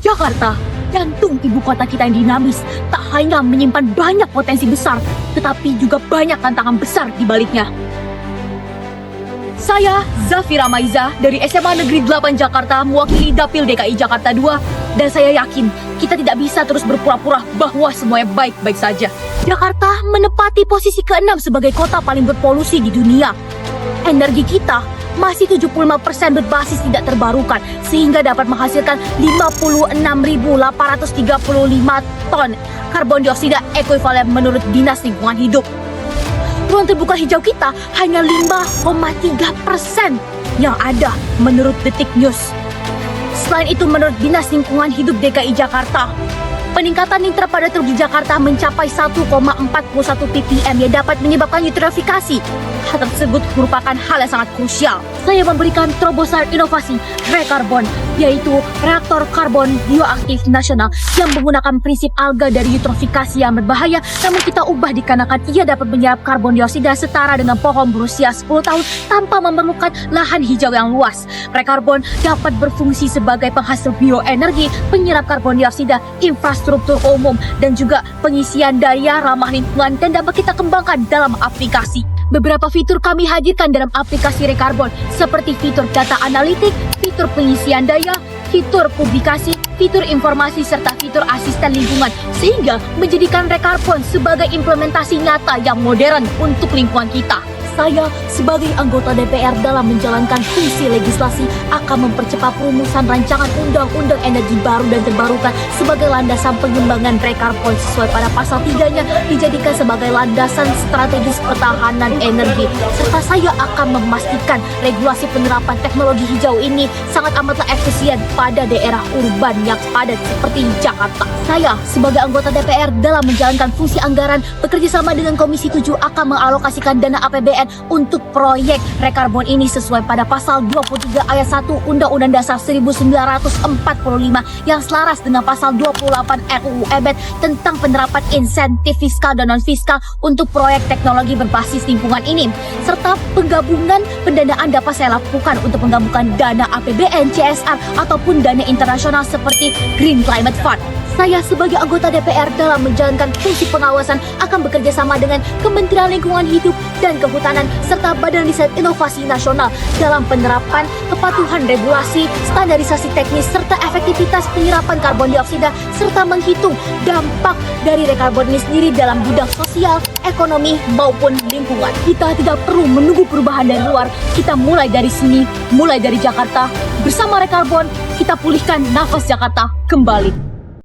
Jakarta, jantung ibu kota kita yang dinamis, tak hanya menyimpan banyak potensi besar, tetapi juga banyak tantangan besar di baliknya. Saya, Zafira Maiza, dari SMA Negeri 8 Jakarta, mewakili Dapil DKI Jakarta 2, dan saya yakin kita tidak bisa terus berpura-pura bahwa semuanya baik-baik saja. Jakarta menempati posisi ke-6 sebagai kota paling berpolusi di dunia. Energi kita masih 75% berbasis tidak terbarukan, sehingga dapat menghasilkan 56.835 ton karbon dioksida ekuivalen menurut Dinas Lingkungan Hidup. Ruang terbuka hijau kita hanya 5,3% yang ada menurut Detik News. Selain itu, menurut Dinas Lingkungan Hidup DKI Jakarta, peningkatan nitrat pada truk di Jakarta mencapai 1,41 ppm yang dapat menyebabkan eutrofikasi. Hal tersebut merupakan hal yang sangat krusial. Saya memberikan terobosan inovasi Rekarbon, yaitu reaktor karbon bioaktif nasional yang menggunakan prinsip alga dari eutrofikasi yang berbahaya, namun kita ubah dikarenakan ia dapat menyerap karbon dioksida setara dengan pohon berusia 10 tahun tanpa memerlukan lahan hijau yang luas. Rekarbon dapat berfungsi sebagai penghasil bioenergi, penyerap karbon dioksida, infrastruktur umum, dan juga pengisian daya ramah lingkungan, dan dapat kita kembangkan dalam aplikasi. Beberapa fitur kami hadirkan dalam aplikasi Rekarbon, seperti fitur data analitik, fitur pengisian daya, fitur publikasi, fitur informasi, serta fitur asisten lingkungan, sehingga menjadikan Rekarbon sebagai implementasi nyata yang modern untuk lingkungan kita. Saya sebagai anggota DPR dalam menjalankan fungsi legislasi akan mempercepat perumusan rancangan undang-undang energi baru dan terbarukan sebagai landasan pengembangan Rekarbon sesuai pada pasal 3-nya dijadikan sebagai landasan strategis pertahanan energi. Serta saya akan memastikan regulasi penerapan teknologi hijau ini sangat amatlah efisien pada daerah urban yang padat seperti Jakarta. Saya sebagai anggota DPR dalam menjalankan fungsi anggaran bekerja sama dengan Komisi 7 akan mengalokasikan dana APBN untuk proyek Rekarbon ini sesuai pada pasal 23 ayat 1 Undang-Undang Dasar 1945 yang selaras dengan pasal 28 RUU EBET tentang penerapan insentif fiskal dan non-fiskal untuk proyek teknologi berbasis lingkungan ini, serta penggabungan pendanaan dapat saya lakukan untuk menggabungkan dana APBN, CSR, ataupun dana internasional seperti Green Climate Fund. Saya sebagai anggota DPR dalam menjalankan fungsi pengawasan akan bekerja sama dengan Kementerian Lingkungan Hidup dan Kehutanan serta Badan Riset Inovasi Nasional dalam penerapan kepatuhan regulasi, standarisasi teknis, serta efektivitas penyerapan karbon dioksida, serta menghitung dampak dari Rekarbon ini sendiri dalam bidang sosial, ekonomi, maupun lingkungan. Kita tidak perlu menunggu perubahan dari luar, kita mulai dari sini, mulai dari Jakarta. Bersama Rekarbon, kita pulihkan nafas Jakarta kembali.